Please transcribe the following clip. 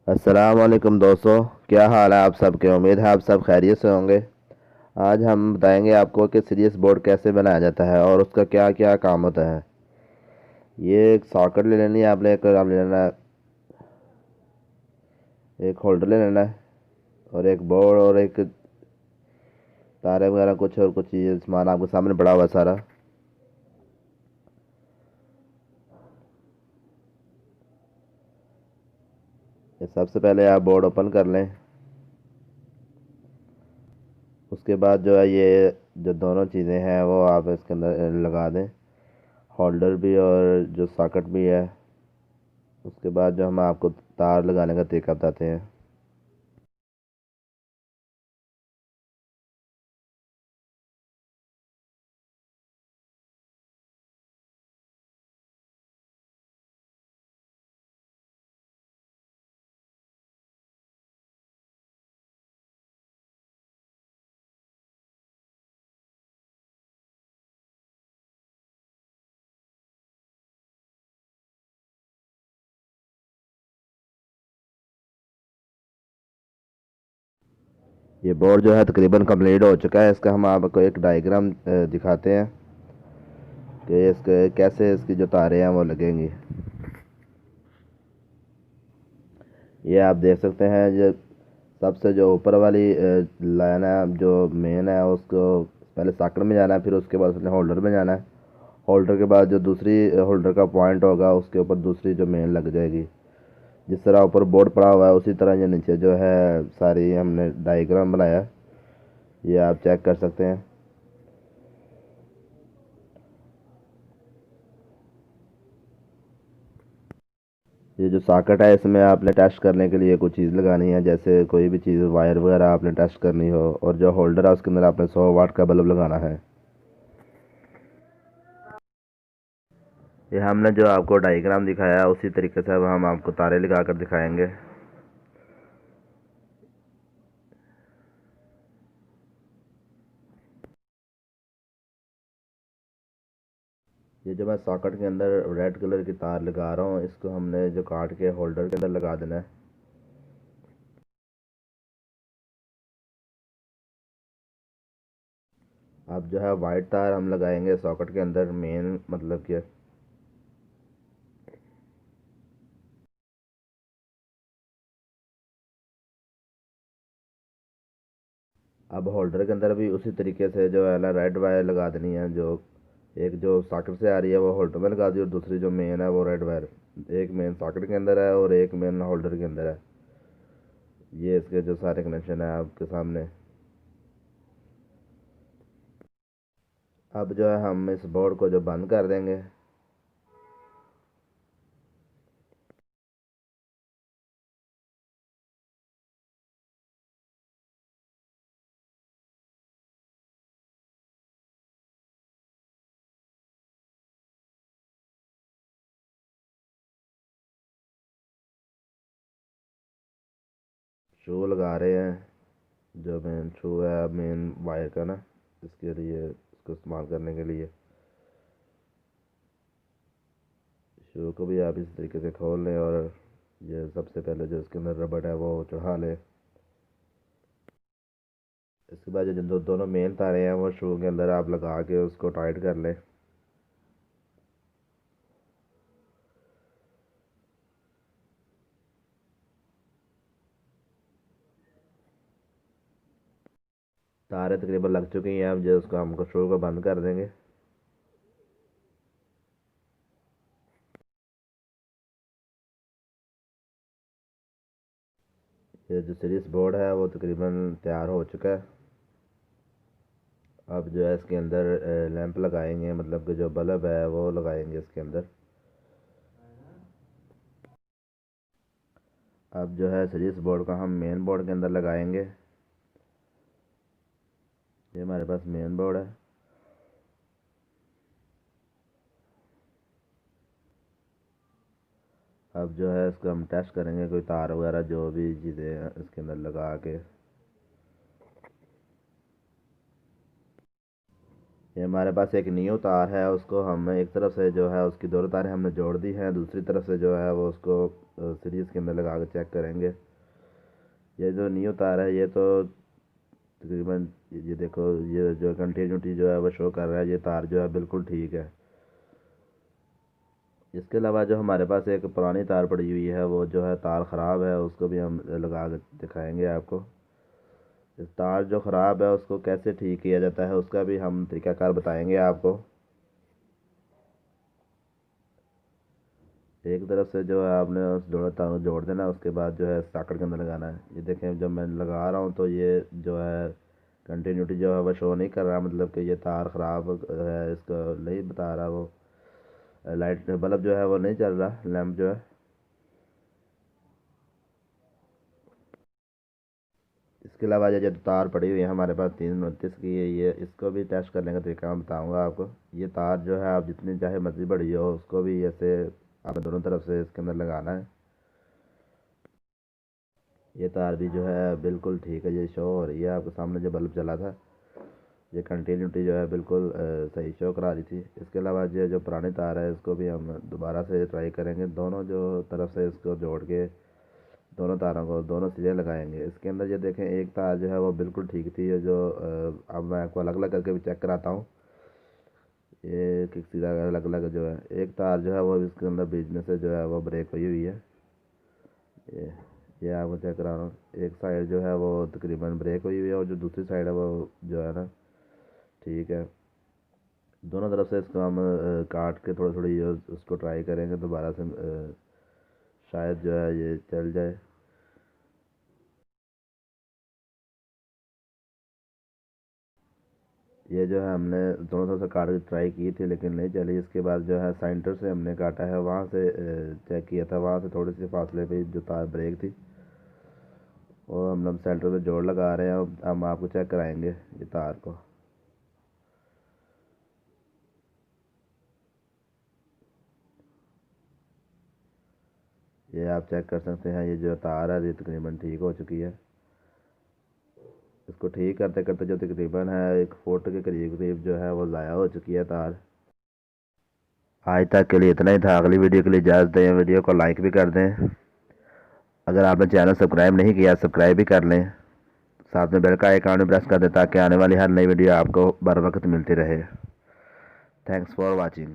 अस्सलाम वालेकुम दोस्तों। क्या हाल है आप सबके? उम्मीद है आप सब खैरियत से होंगे। आज हम बताएंगे आपको कि सीरीज बोर्ड कैसे बनाया जाता है और उसका क्या क्या काम होता है। ये एक सॉकेट ले लेनी है आपने, एक आप ले लेना है, एक होल्डर ले लेना है और एक बोर्ड और एक तारे वगैरह कुछ और कुछ चीज़ें सामान आपके सामने पड़ा हुआ है सारा। ये सबसे पहले आप बोर्ड ओपन कर लें। उसके बाद जो है ये जो दोनों चीज़ें हैं वो आप इसके अंदर लगा दें, होल्डर भी और जो सॉकेट भी है। उसके बाद जो हम आपको तार लगाने का तरीका बताते हैं। ये बोर्ड जो है तकरीबन कंप्लीट हो चुका है। इसका हम आपको एक डायग्राम दिखाते हैं कि इसके कैसे इसकी जो तारें हैं वो लगेंगी। ये आप देख सकते हैं, जो सबसे जो ऊपर वाली लाइन है जो मेन है उसको पहले सॉकेट में जाना है, फिर उसके बाद उसने होल्डर में जाना है। होल्डर के बाद जो दूसरी होल्डर का पॉइंट होगा उसके ऊपर दूसरी जो मेन लग जाएगी। जिस तरह ऊपर बोर्ड पड़ा हुआ है उसी तरह ये नीचे जो है सारी हमने डायग्राम बनाया। ये आप चेक कर सकते हैं। ये जो सॉकेट है इसमें आपने टेस्ट करने के लिए कुछ चीज़ लगानी है, जैसे कोई भी चीज़ वायर वगैरह आपने टेस्ट करनी हो। और जो होल्डर है उसके अंदर आपने 100 वाट का बल्ब लगाना है। ये हमने जो आपको डायग्राम दिखाया है उसी तरीके से अब हम आपको तारे लगा कर दिखाएंगे। ये जो मैं सॉकेट के अंदर रेड कलर की तार लगा रहा हूँ, इसको हमने जो काट के होल्डर के अंदर लगा देना है। अब जो है वाइट तार हम लगाएंगे सॉकेट के अंदर, मेन मतलब कि अब होल्डर के अंदर भी उसी तरीके से जो है ना रेड वायर लगा देनी है। जो एक जो सॉकेट से आ रही है वो होल्डर में लगा दी और दूसरी जो मेन है वो रेड वायर एक मेन सॉकेट के अंदर है और एक मेन होल्डर के अंदर है। ये इसके जो सारे कनेक्शन है आपके सामने। अब जो है हम इस बोर्ड को जो बंद कर देंगे। शू लगा रहे हैं, जो मेन शू है मेन वायर का ना, इसके लिए इसको इस्तेमाल करने के लिए शू को भी आप इस तरीके से खोल लें और ये सबसे पहले जो इसके अंदर रबड़ है वो चढ़ा लें। इसके बाद जो दोनों मेन तारे हैं वो शू के अंदर आप लगा के उसको टाइट कर लें। तारे तकरीबन लग चुकी हैं। अब जो उसको हमको शू को बंद कर देंगे। ये जो सीरीज बोर्ड है वो तकरीबन तैयार हो चुका है। अब जो है इसके अंदर लैंप लगाएंगे, मतलब कि जो बल्ब है वो लगाएंगे इसके अंदर। अब जो है सीरीज बोर्ड का हम मेन बोर्ड के अंदर लगाएंगे। ये हमारे पास मेन बोर्ड है। अब जो है इसको हम टेस्ट करेंगे, कोई तार वगैरह जो भी चीज़ें इसके अंदर लगा के। ये हमारे पास एक न्यू तार है, उसको हम एक तरफ से जो है उसकी दोनों तारें हमने जोड़ दी हैं, दूसरी तरफ से जो है वो उसको सीरीज़ के अंदर लगा कर चेक करेंगे। ये जो न्यू तार है ये तो तकरीबन, ये देखो ये जो कंटिन्यूटी जो है वो शो कर रहा है, ये तार जो है बिल्कुल ठीक है। इसके अलावा जो हमारे पास एक पुरानी तार पड़ी हुई है, वो जो है तार ख़राब है, उसको भी हम लगा कर दिखाएंगे आपको। इस तार जो ख़राब है उसको कैसे ठीक किया जाता है उसका भी हम तरीक़ाकार बताएंगे आपको। एक तरफ से जो है आपने उस जोड़ा तार जोड़ देना, उसके बाद जो है साकड़ के अंदर लगाना है। ये देखें जब मैं लगा रहा हूँ तो ये जो है कंटिन्यूटी जो है वो शो नहीं कर रहा, मतलब कि ये तार ख़राब है, इसको नहीं बता रहा, वो लाइट बल्ब जो है वो नहीं चल रहा, लैंप जो है। इसके अलावा ये जो तार पड़ी हुई है हमारे पास 329 की है, ये इसको भी टेस्ट करने का तरीका मैं बताऊंगा आपको। ये तार जो है आप जितनी चाहे मर्जी बड़ी हो उसको भी ऐसे आपने दोनों तरफ से इसके अंदर लगाना है। ये तार भी जो है बिल्कुल ठीक है, ये शो हो रही है आपके सामने जो बल्ब चला था, ये कंटिन्यूटी जो है बिल्कुल सही शो करा रही थी। इसके अलावा ये जो पुरानी तार है इसको भी हम दोबारा से ट्राई करेंगे, दोनों जो तरफ से इसको जोड़ के दोनों तारों को दोनों सिरे लगाएंगे। इसके अंदर ये देखें एक तार जो है वो बिल्कुल ठीक थी, ये जो अब मैं आपको अलग अलग करके भी चेक कराता हूँ। ये एक सीधा अलग अलग जो है, एक तार जो है वो इसके अंदर बीच में से जो है वो ब्रेक हुई हुई है। ये ये आपको चेक करा रहा हूँ, एक साइड जो है वो तकरीबन ब्रेक हुई हुई है और जो दूसरी साइड है वो जो है ना ठीक है। दोनों तरफ से इसको हम काट के थोड़ी थोड़ी उसको ट्राई करेंगे दोबारा से, शायद जो है ये चल जाए। ये जो है हमने दोनों तरफ से काट के ट्राई की थी लेकिन नहीं चली। इसके बाद जो है सेंटर से हमने काटा है, वहाँ से चेक किया था, वहाँ से थोड़ी सी फासले पे जो तार ब्रेक थी, और हम सेंटर पे जोड़ लगा रहे हैं। अब हम आपको चेक कराएंगे ये तार को। ये आप चेक कर सकते हैं, ये जो तार है ये तकरीबन ठीक हो चुकी है। इसको ठीक करते करते जो तकरीबन है 1 फुट के करीब करीब जो है वो ज़ाया हो चुकी है तार। आज तक के लिए इतना ही था, अगली वीडियो के लिए इजाज़त दें, वीडियो को लाइक भी कर दें, अगर आपने चैनल सब्सक्राइब नहीं किया सब्सक्राइब भी कर लें, साथ में बेल का आइकन भी प्रेस कर दें ताकि आने वाली हर नई वीडियो आपको बर वक्त मिलती रहे। Thanks for watching.